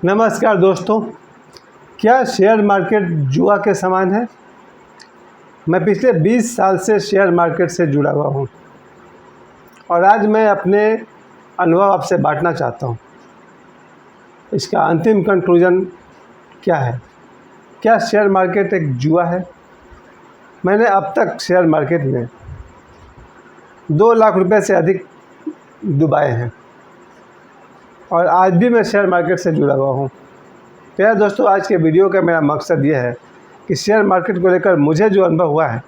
नमस्कार दोस्तों, क्या शेयर मार्केट जुआ के समान है? मैं पिछले 20 साल से शेयर मार्केट से जुड़ा हुआ हूँ और आज मैं अपने अनुभव आपसे बांटना चाहता हूँ। इसका अंतिम कंक्लूजन क्या है? क्या शेयर मार्केट एक जुआ है? मैंने अब तक शेयर मार्केट में 2 लाख रुपए से अधिक डुबाए हैं और आज भी मैं शेयर मार्केट से जुड़ा हुआ हूँ। प्यारे दोस्तों, आज के वीडियो का मेरा मकसद ये है कि शेयर मार्केट को लेकर मुझे जो अनुभव हुआ है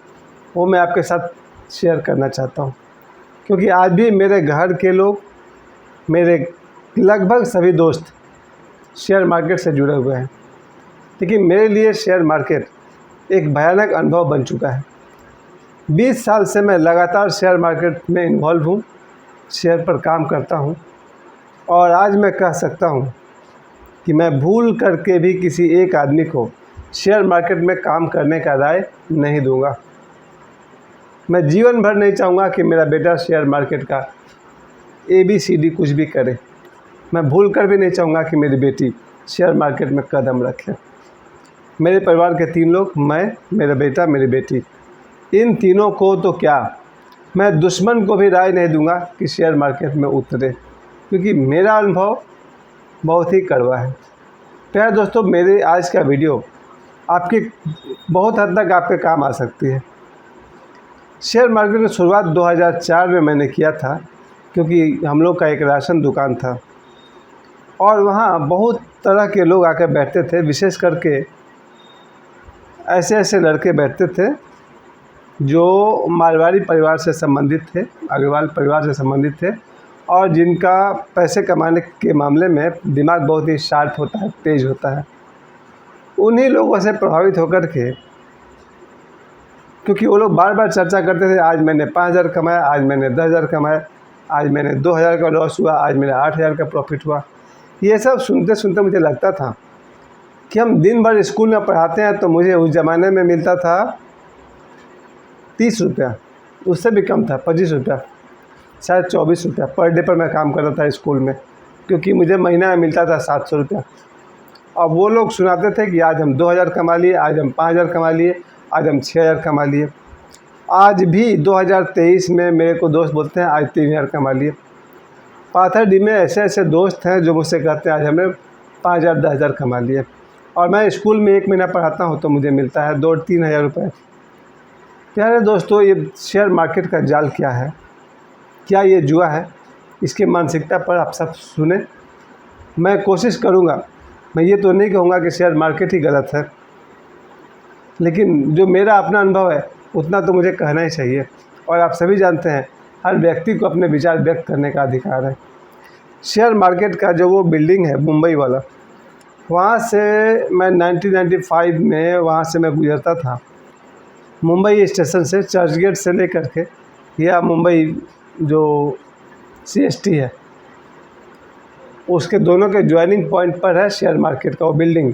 वो मैं आपके साथ शेयर करना चाहता हूँ, क्योंकि आज भी मेरे घर के लोग, मेरे लगभग सभी दोस्त शेयर मार्केट से जुड़े हुए हैं। लेकिन मेरे लिए शेयर मार्केट एक भयानक अनुभव बन चुका है। 20 साल से मैं लगातार शेयर मार्केट में इन्वॉल्व हूँ, शेयर पर काम करता हूँ और आज मैं कह सकता हूँ कि मैं भूल करके भी किसी एक आदमी को शेयर मार्केट में काम करने का राय नहीं दूंगा। मैं जीवन भर नहीं चाहूँगा कि मेरा बेटा शेयर मार्केट का ABCD कुछ भी करे। मैं भूल कर भी नहीं चाहूँगा कि मेरी बेटी शेयर मार्केट में कदम रखे। मेरे परिवार के 3 लोग, मैं, मेरा बेटा, मेरी बेटी, इन तीनों को तो क्या, मैं दुश्मन को भी राय नहीं दूंगा कि शेयर मार्केट में उतरे, क्योंकि मेरा अनुभव बहुत ही कड़वा है। प्यारे दोस्तों, मेरे आज का वीडियो आपकी बहुत हद तक आपके काम आ सकती है। शेयर मार्केट की शुरुआत 2004 में मैंने किया था, क्योंकि हम लोग का एक राशन दुकान था और वहाँ बहुत तरह के लोग आकर बैठते थे। विशेष करके ऐसे लड़के बैठते थे जो मारवाड़ी परिवार से संबंधित थे, अग्रवाल परिवार से संबंधित थे और जिनका पैसे कमाने के मामले में दिमाग बहुत ही शार्प होता है, तेज़ होता है। उन्हीं लोगों से प्रभावित होकर के, क्योंकि वो लोग बार बार चर्चा करते थे, आज मैंने 5,000 कमाया, आज मैंने 10,000 कमाया, आज मैंने 2,000 का लॉस हुआ, आज मेरा 8,000 का प्रॉफिट हुआ। ये सब सुनते सुनते मुझे लगता था कि हम दिन भर स्कूल में पढ़ाते हैं तो मुझे उस ज़माने में मिलता था 30 रुपया, उससे भी कम था, 25 रुपया, शायद 24 रुपया पर डे पर मैं काम करता था स्कूल में, क्योंकि मुझे महीना में मिलता था 700 रुपया। और वो लोग सुनाते थे कि आज हम 2,000 कमा लिए, आज हम 5,000 कमा लिए, आज हम 6,000 कमा लिए। आज भी 2023 में मेरे को दोस्त बोलते हैं आज 3,000 कमा लिए। पाथरडी में ऐसे दोस्त हैं जो मुझसे कहते हैं आज हमने 5,000 10,000 कमा लिए। और मैं स्कूल में 1 महीना पढ़ाता हूँ तो मुझे मिलता है 2-3 हज़ार रुपये। प्यारे दोस्तों, ये शेयर मार्केट का जाल क्या है? क्या ये जुआ है? इसकी मानसिकता पर आप सब सुने। मैं कोशिश करूँगा, मैं ये तो नहीं कहूँगा कि शेयर मार्केट ही गलत है, लेकिन जो मेरा अपना अनुभव है उतना तो मुझे कहना ही चाहिए। और आप सभी जानते हैं, हर व्यक्ति को अपने विचार व्यक्त करने का अधिकार है। शेयर मार्केट का जो वो बिल्डिंग है मुंबई वाला, वहाँ से मैं 1995 में वहाँ से मैं गुजरता था। मुंबई स्टेशन से, चर्च गेट से लेकर के, या मुंबई जो CST है उसके दोनों के ज्वाइनिंग पॉइंट पर है शेयर मार्केट का वो बिल्डिंग।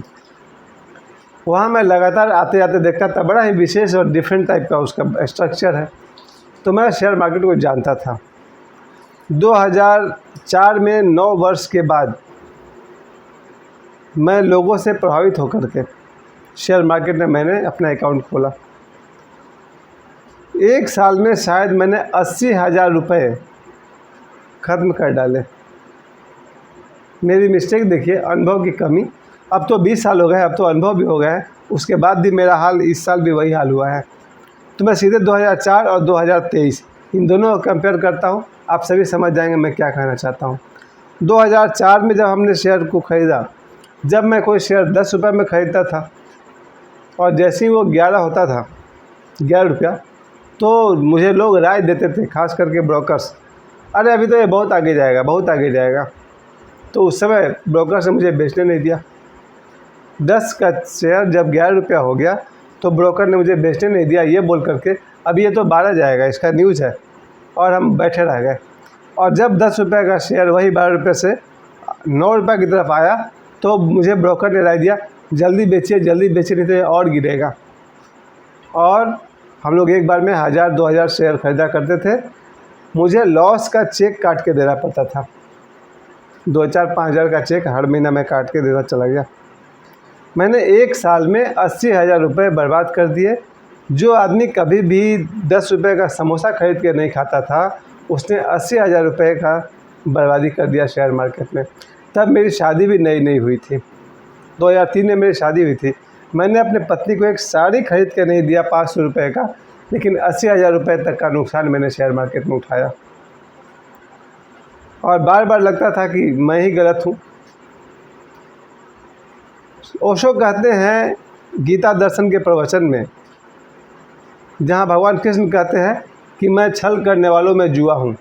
वहाँ मैं लगातार आते जाते देखता था। बड़ा ही विशेष और डिफरेंट टाइप का उसका स्ट्रक्चर है, तो मैं शेयर मार्केट को जानता था। 2004 में 9 वर्ष के बाद मैं लोगों से प्रभावित होकर के शेयर मार्केट में मैंने अपना अकाउंट खोला। 1 साल में शायद मैंने 80,000 रुपये ख़त्म कर डाले। मेरी मिस्टेक देखिए, अनुभव की कमी। अब तो 20 साल हो गए, अब तो अनुभव भी हो गया है, उसके बाद भी मेरा हाल इस साल भी वही हाल हुआ है। तो मैं सीधे 2004 और 2023 इन दोनों को कंपेयर करता हूँ, आप सभी समझ जाएंगे मैं क्या कहना चाहता हूँ। 2004 में जब हमने शेयर को ख़रीदा, जब मैं कोई शेयर 10 रुपये में ख़रीदता था और जैसे ही वो 11 होता था, 11 रुपया, तो मुझे लोग राय देते थे, खास करके ब्रोकर्स, अरे अभी तो ये बहुत आगे जाएगा, बहुत आगे जाएगा। तो उस समय ब्रोकर से मुझे बेचने नहीं दिया। 10 का शेयर जब 11 रुपया हो गया तो ब्रोकर ने मुझे बेचने नहीं दिया, ये बोल करके अब ये तो 12 जाएगा, इसका न्यूज़ है, और हम बैठे रह गए। और जब 10 रुपये का शेयर वही 12 रुपये से 9 रुपये की तरफ आया तो मुझे ब्रोकर ने राय दिया, जल्दी बेचिए, नहीं तो ये और गिरेगा। और हम लोग एक बार में 1,000-2,000 शेयर ख़रीदा करते थे। मुझे लॉस का चेक काट के देना पड़ता था। 2-4-5 हज़ार का चेक हर महीना मैं काट के देता चला गया। मैंने 1 साल में 80,000 रुपये बर्बाद कर दिए। जो आदमी कभी भी 10 रुपये का समोसा खरीद के नहीं खाता था, उसने 80,000 रुपये का बर्बादी कर दिया शेयर मार्केट में। तब मेरी शादी भी नई नई हुई थी, 2003 में मेरी शादी हुई थी। मैंने अपने पत्नी को एक साड़ी खरीद के नहीं दिया 500 रुपये का, लेकिन 80,000 रुपये तक का नुकसान मैंने शेयर मार्केट में उठाया। और बार बार लगता था कि मैं ही गलत हूँ। ओशो कहते हैं गीता दर्शन के प्रवचन में, जहाँ भगवान कृष्ण कहते हैं कि मैं छल करने वालों में जुआ हूँ।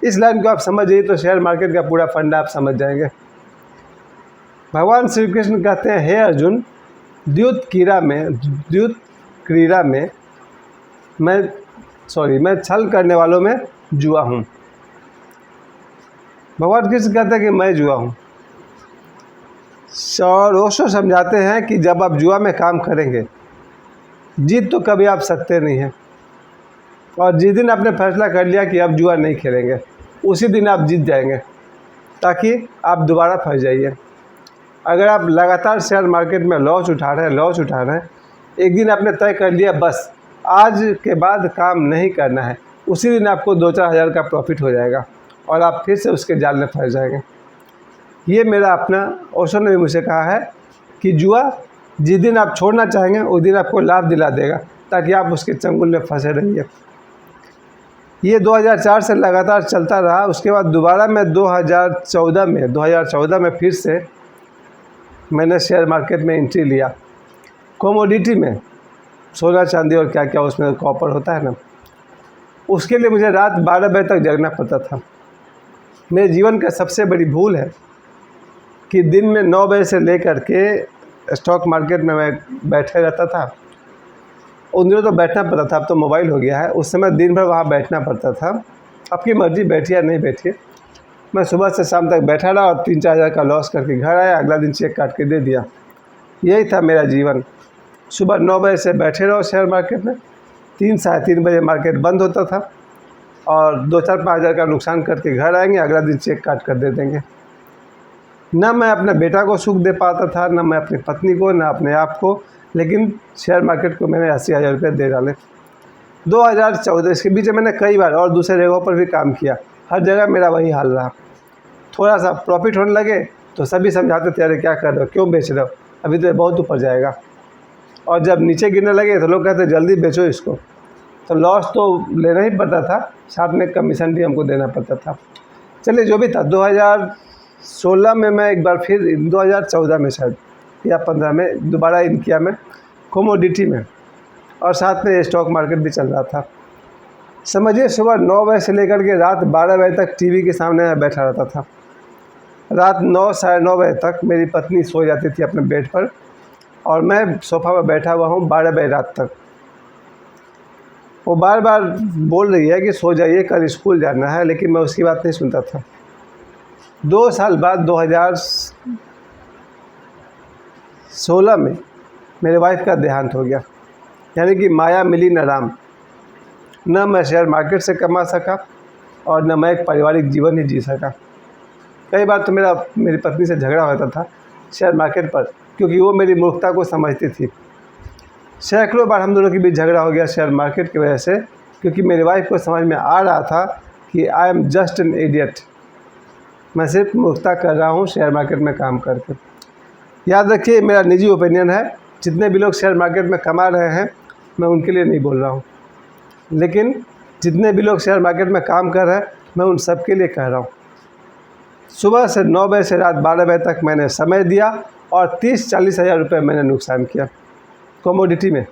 इस लाइन को आप समझ जाइए तो शेयर मार्केट का पूरा फंडा आप समझ जाएंगे। भगवान श्री कृष्ण कहते हैं, हे अर्जुन, द्यूत क्रीड़ा में मैं छल करने वालों में जुआ हूँ। भगवान कृष्ण कहते हैं कि मैं जुआ हूँ। और ओशो समझाते हैं कि जब आप जुआ में काम करेंगे, जीत तो कभी आप सकते नहीं हैं। और जिस दिन आपने फैसला कर लिया कि अब जुआ नहीं खेलेंगे, उसी दिन आप जीत जाएंगे, ताकि आप दोबारा फंस जाइए। अगर आप लगातार शेयर मार्केट में लॉस उठा रहे हैं, एक दिन आपने तय कर लिया बस आज के बाद काम नहीं करना है, उसी दिन आपको 2-4 हज़ार का प्रॉफिट हो जाएगा और आप फिर से उसके जाल में फंस जाएंगे। ये मेरा अपना ओशो ने भी मुझे कहा है कि जुआ जिस दिन आप छोड़ना चाहेंगे उस दिन आपको लाभ दिला देगा, ताकि आप उसके चंगुल में फंसे रहिए। ये 2004 से लगातार चलता रहा। उसके बाद दोबारा मैं 2014 में फिर से मैंने शेयर मार्केट में एंट्री लिया। कमोडिटी में सोना चांदी और क्या क्या उसमें कॉपर होता है ना, उसके लिए मुझे रात 12 बजे तक जगना पड़ता था। मेरे जीवन का सबसे बड़ी भूल है कि दिन में 9 बजे से लेकर के स्टॉक मार्केट में मैं बैठे रहता था। उन दिनों तो बैठना पड़ता था, अब तो मोबाइल हो गया है। उस समय दिन भर वहाँ बैठना पड़ता था। आपकी मर्ज़ी बैठिए या नहीं बैठिए। मैं सुबह से शाम तक बैठा रहा और 3-4 हज़ार का लॉस करके घर आया, अगला दिन चेक काट के दे दिया। यही था मेरा जीवन। सुबह 9 बजे से बैठे रहो शेयर मार्केट में, 3-3:30 बजे मार्केट बंद होता था और 2-4-5 हज़ार का नुकसान करके घर आएंगे, अगला दिन चेक काट कर दे देंगे। ना मैं अपने बेटा को सुख दे पाता था, ना मैं अपनी पत्नी को, ना अपने आप को, लेकिन शेयर मार्केट को मैंने 80,000 रुपये दे डाले। 2014 इसके बीच मैंने कई बार और दूसरे जगहों पर भी काम किया, हर जगह मेरा वही हाल रहा। थोड़ा सा प्रॉफिट होने लगे तो सभी समझाते थे, अरे क्या कर रहे हो, क्यों बेच रहे हो, अभी तो ये बहुत ऊपर जाएगा। और जब नीचे गिरने लगे तो लोग कहते जल्दी बेचो इसको। तो लॉस तो लेना ही पड़ता था, साथ में कमीशन भी हमको देना पड़ता था। चलिए जो भी था, 2016 में मैं एक बार फिर 2014 में शायद या 15 में दोबारा इन किया मैं कमोडिटी में, और साथ में स्टॉक मार्केट भी चल रहा था। समझिए सुबह 9 बजे से लेकर के रात 12 बजे तक टीवी के सामने मैं बैठा रहता था। रात 9 साढ़े 9 बजे तक मेरी पत्नी सो जाती थी अपने बेड पर और मैं सोफ़ा पर बैठा हुआ हूँ 12 बजे रात तक। वो बार बार बोल रही है कि सो जाइए, कल स्कूल जाना है, लेकिन मैं उसकी बात नहीं सुनता था। 2 साल बाद 2016 में मेरे वाइफ का देहांत हो गया। यानी कि माया मिली न राम। न मैं शेयर मार्केट से कमा सका और न मैं एक पारिवारिक जीवन ही जी सका। कई बार तो मेरी पत्नी से झगड़ा होता था शेयर मार्केट पर, क्योंकि वो मेरी मूर्खता को समझती थी। सैकड़ों बार हम दोनों के बीच झगड़ा हो गया शेयर मार्केट की वजह से, क्योंकि मेरी वाइफ को समझ में आ रहा था कि I am just an idiot, मैं सिर्फ मूर्खता कर रहा हूँ शेयर मार्केट में काम करके। याद रखिए, मेरा निजी ओपिनियन है, जितने भी लोग शेयर मार्केट में कमा रहे हैं मैं उनके लिए नहीं बोल रहा हूँ, लेकिन जितने भी लोग शेयर मार्केट में काम कर रहे हैं मैं उन सब के लिए कह रहा हूँ। सुबह से 9 बजे से रात 12 बजे तक मैंने समय दिया और 30-40 हज़ार रुपये मैंने नुकसान किया। कमोडिटी में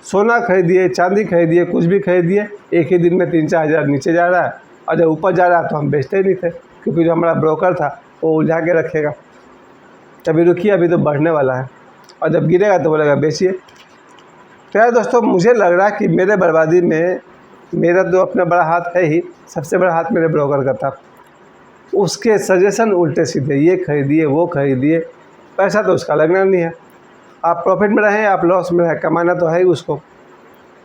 सोना खरीदिए, चांदी खरीदिए, कुछ भी खरीदिए, एक ही दिन में 3-4 हज़ार नीचे जा रहा है, और जब ऊपर जा रहा है तो हम बेचते ही नहीं थे, क्योंकि जो हमारा ब्रोकर था वो उलझा के रखेगा, अभी रुकिए अभी तो बढ़ने वाला है, और जब गिरेगा तो बोलेगा बेचिए। तो यार दोस्तों, मुझे लग रहा है कि मेरे बर्बादी में मेरा तो अपना बड़ा हाथ है ही, सबसे बड़ा हाथ मेरे ब्रोकर का था। उसके सजेशन उल्टे सीधे, ये खरीदिए वो खरीदिए, पैसा तो उसका लगना नहीं है। आप प्रॉफिट में रहें आप लॉस में रहें, कमाना तो है ही उसको।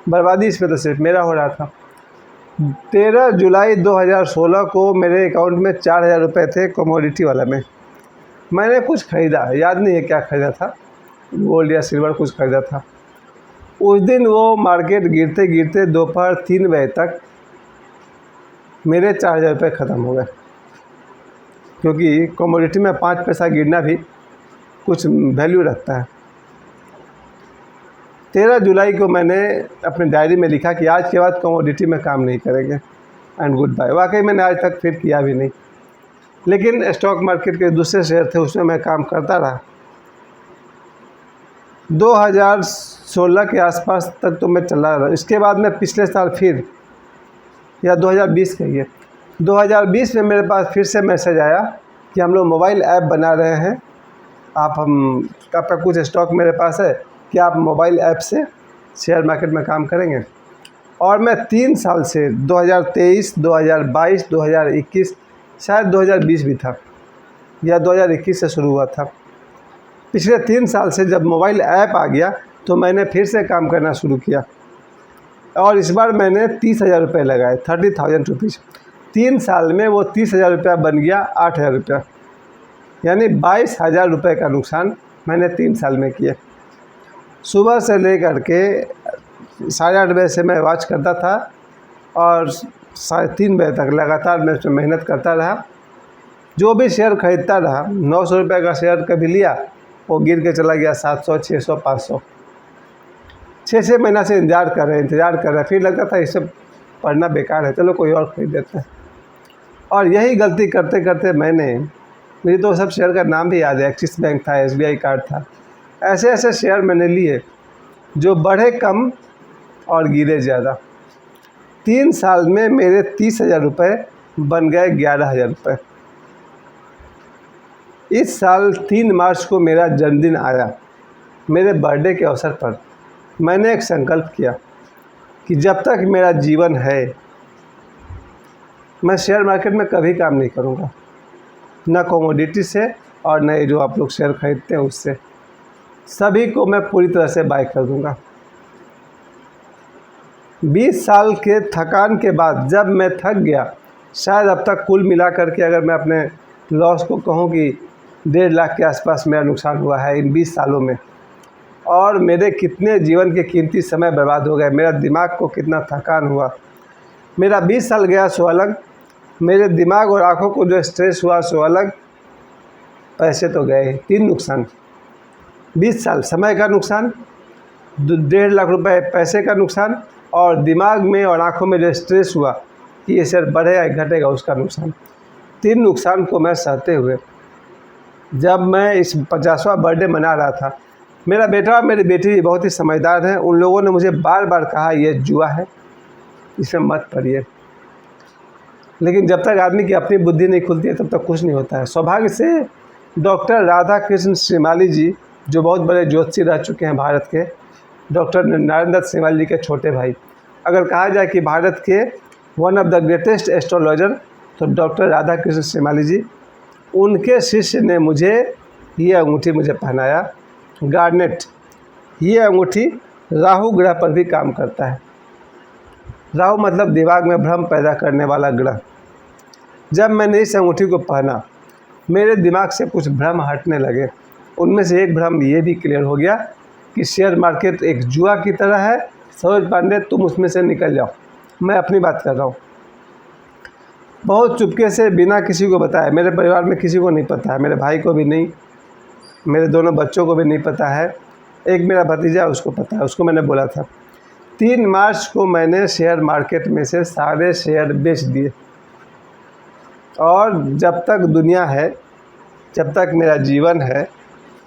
बर्बादी इसमें तो सिर्फ मेरा हो रहा था। 13 जुलाई 2016 को मेरे अकाउंट में 4,000 रुपये थे कमोडिटी वाला में। मैंने कुछ ख़रीदा, याद नहीं है क्या ख़रीदा था, गोल्ड या सिल्वर कुछ ख़रीदा था। उस दिन वो मार्केट गिरते गिरते दोपहर 3 बजे तक मेरे 4,000 रुपये ख़त्म हो गए, क्योंकि कमोडिटी में 5 पैसा गिरना भी कुछ वैल्यू रखता है। 13 जुलाई को मैंने अपने डायरी में लिखा कि आज के बाद कमोडिटी में काम नहीं करेंगे एंड गुड बाय। वाकई मैंने आज तक फिर किया भी नहीं, लेकिन स्टॉक मार्केट के दूसरे शेयर थे उसमें मैं काम करता रहा। 2016 के आसपास तक तो मैं चला रहा। इसके बाद मैं पिछले साल फिर, या 2020 कहिए, 2020 में मेरे पास फिर से मैसेज आया कि हम लोग मोबाइल ऐप बना रहे हैं, आपका कुछ स्टॉक मेरे पास है कि आप मोबाइल ऐप से शेयर मार्केट में काम करेंगे। और मैं 3 साल से 2023, 2022, 2021, शायद 2020 भी था या 2021 से शुरू हुआ था। पिछले 3 साल से जब मोबाइल ऐप आ गया तो मैंने फिर से काम करना शुरू किया, और इस बार मैंने 30,000 रुपये लगाए, 30,000 रुपीज़। 3 साल में वो 30,000 रुपया बन गया 8,000 रुपया, यानी 22,000 रुपये का नुकसान मैंने 3 साल में किया। सुबह से लेकर के 8:30 बजे से मैं वॉच करता था और 3:30 बजे तक लगातार मैं उसमें मेहनत करता रहा। जो भी शेयर खरीदता रहा, 900 रुपये का शेयर कभी लिया, वो गिर के चला गया 700, 600, 500। 6 महीना से इंतज़ार कर रहे, फिर लगता था इससे पढ़ना बेकार है, चलो कोई और ख़रीद देते हैं। और यही गलती करते करते मुझे तो सब शेयर का नाम भी याद है, एक्सिस बैंक था, SBI कार्ड था, ऐसे ऐसे शेयर मैंने लिए जो बढ़े कम और गिरे ज़्यादा। 3 साल में मेरे 30,000 रुपये बन गए 11,000 रुपये। इस साल 3 मार्च को मेरा जन्मदिन आया। मेरे बर्थडे के अवसर पर मैंने एक संकल्प किया कि जब तक मेरा जीवन है मैं शेयर मार्केट में कभी काम नहीं करूँगा, ना कमोडिटी से और न जो आप लोग शेयर खरीदते हैं उससे। सभी को मैं पूरी तरह से बाय कर दूँगा। 20 साल के थकान के बाद जब मैं थक गया, शायद अब तक कुल मिला करके अगर मैं अपने लॉस को कहूँ कि 1.5 लाख के आसपास मेरा नुकसान हुआ है इन 20 सालों में, और मेरे कितने जीवन के कीमती समय बर्बाद हो गए, मेरा दिमाग को कितना थकान हुआ। मेरा 20 साल गया सो अलग, मेरे दिमाग और आँखों को जो स्ट्रेस हुआ सो अलग, पैसे तो गए। 3 नुकसान, 20 साल समय का नुकसान, 1.5 लाख रुपए पैसे का नुकसान, और दिमाग में और आँखों में जो स्ट्रेस हुआ कि ये शेयर बढ़ेगा या घटेगा उसका नुकसान। 3 नुकसान को मैं सहते हुए जब मैं इस 50वां बर्थडे मना रहा था, मेरा बेटा और मेरी बेटी बहुत ही समझदार हैं। उन लोगों ने मुझे बार बार कहा ये जुआ है, इसमें मत पड़िए। लेकिन जब तक आदमी की अपनी बुद्धि नहीं खुलती है तब तक कुछ नहीं होता है। सौभाग्य से डॉक्टर राधा कृष्ण श्रीमाली जी, जो बहुत बड़े ज्योतिषी रह चुके हैं भारत के, डॉक्टर नारायण दत्त श्रीमाली जी के छोटे भाई, अगर कहा जाए कि भारत के one of the greatest astrologer तो डॉक्टर राधा कृष्ण श्रीमाली जी, उनके शिष्य ने मुझे ये अंगूठी पहनाया, गार्नेट। ये अंगूठी राहु ग्रह पर भी काम करता है। राहु मतलब दिमाग में भ्रम पैदा करने वाला ग्रह। जब मैंने इस अंगूठी को पहना, मेरे दिमाग से कुछ भ्रम हटने लगे। उनमें से एक भ्रम ये भी क्लियर हो गया कि शेयर मार्केट एक जुआ की तरह है, सरोज पांडे तुम उसमें से निकल जाओ। मैं अपनी बात कर रहा हूँ, बहुत चुपके से, बिना किसी को बताए। मेरे परिवार में किसी को नहीं पता है, मेरे भाई को भी नहीं, मेरे दोनों बच्चों को भी नहीं पता है। एक मेरा भतीजा उसको पता है, उसको मैंने बोला था। 3 मार्च को मैंने शेयर मार्केट में से सारे शेयर बेच दिए, और जब तक दुनिया है, जब तक मेरा जीवन है,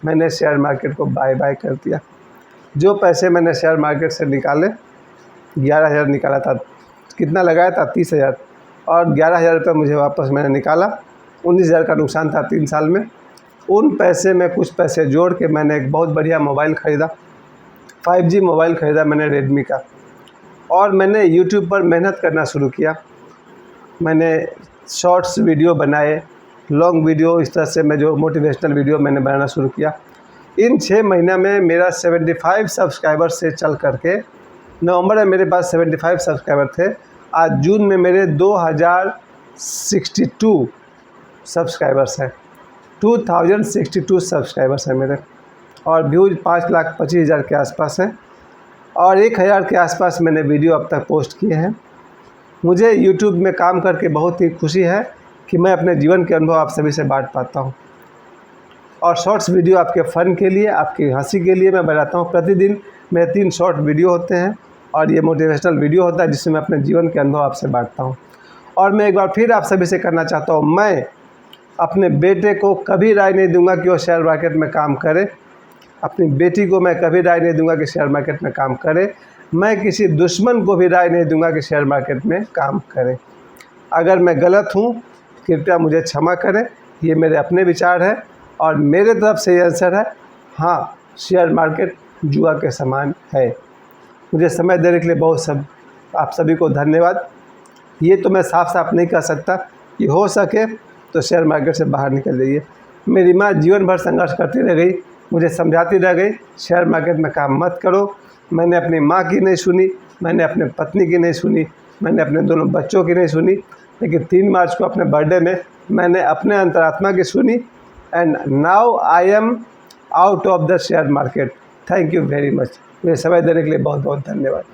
मैंने शेयर मार्केट को बाय बाय कर दिया। जो पैसे मैंने शेयर मार्केट से निकाले, 11,000 निकाला था, कितना लगाया था 30,000, और 11,000 रुपये मुझे वापस मैंने निकाला। 19,000 का नुकसान था 3 साल में। उन पैसे में कुछ पैसे जोड़ के मैंने एक बहुत बढ़िया मोबाइल ख़रीदा, 5G मोबाइल ख़रीदा मैंने रेडमी का, और मैंने यूट्यूब पर मेहनत करना शुरू किया। मैंने शॉर्ट्स वीडियो बनाए, लॉन्ग वीडियो, इस तरह से मैं जो मोटिवेशनल वीडियो मैंने बनाना शुरू किया। इन 6 महीने में मेरा 75 सब्सक्राइबर से चल करके, नवंबर में मेरे पास 75 सब्सक्राइबर थे, आज जून में मेरे 2062 सब्सक्राइबर्स हैं, 2062 सब्सक्राइबर्स हैं मेरे, और व्यूज़ 5,25,000 के आसपास हैं, और 1,000 के आसपास मैंने वीडियो अब तक पोस्ट किए हैं। मुझे यूट्यूब में काम करके बहुत ही खुशी है कि मैं अपने जीवन के अनुभव आप सभी से बांट पाता हूँ। और शॉर्ट्स वीडियो आपके फ़न के लिए, आपकी हंसी के लिए मैं बनाता हूँ। प्रतिदिन मेरे 3 शॉर्ट वीडियो होते हैं और ये मोटिवेशनल वीडियो होता है जिसमें मैं अपने जीवन के अनुभव आपसे बांटता हूँ। और मैं एक बार फिर आप सभी से करना चाहता हूँ, मैं अपने बेटे को कभी राय नहीं दूंगा कि वो शेयर मार्केट में काम करे, अपनी बेटी को मैं कभी राय नहीं दूंगा कि शेयर मार्केट में काम करे, मैं किसी दुश्मन को भी राय नहीं दूंगा कि शेयर मार्केट में काम करें। अगर मैं गलत हूँ कृपया मुझे क्षमा करें, ये मेरे अपने विचार है और मेरे तरफ से ये आंसर है, हाँ शेयर मार्केट जुआ के समान है। मुझे समय देने के लिए आप सभी को धन्यवाद। ये तो मैं साफ साफ नहीं कह सकता कि हो सके तो शेयर मार्केट से बाहर निकल जाइए। मेरी माँ जीवन भर संघर्ष करती रह गई, मुझे समझाती रह गई शेयर मार्केट में काम मत करो। मैंने अपनी माँ की नहीं सुनी, मैंने अपने पत्नी की नहीं सुनी, मैंने अपने दोनों बच्चों की नहीं सुनी, लेकिन 3 मार्च को अपने बर्थडे में मैंने अपने अंतरात्मा की सुनी। And now I am out of the share market. Thank you very much. मुझे समय देने के लिए बहुत बहुत धन्यवाद।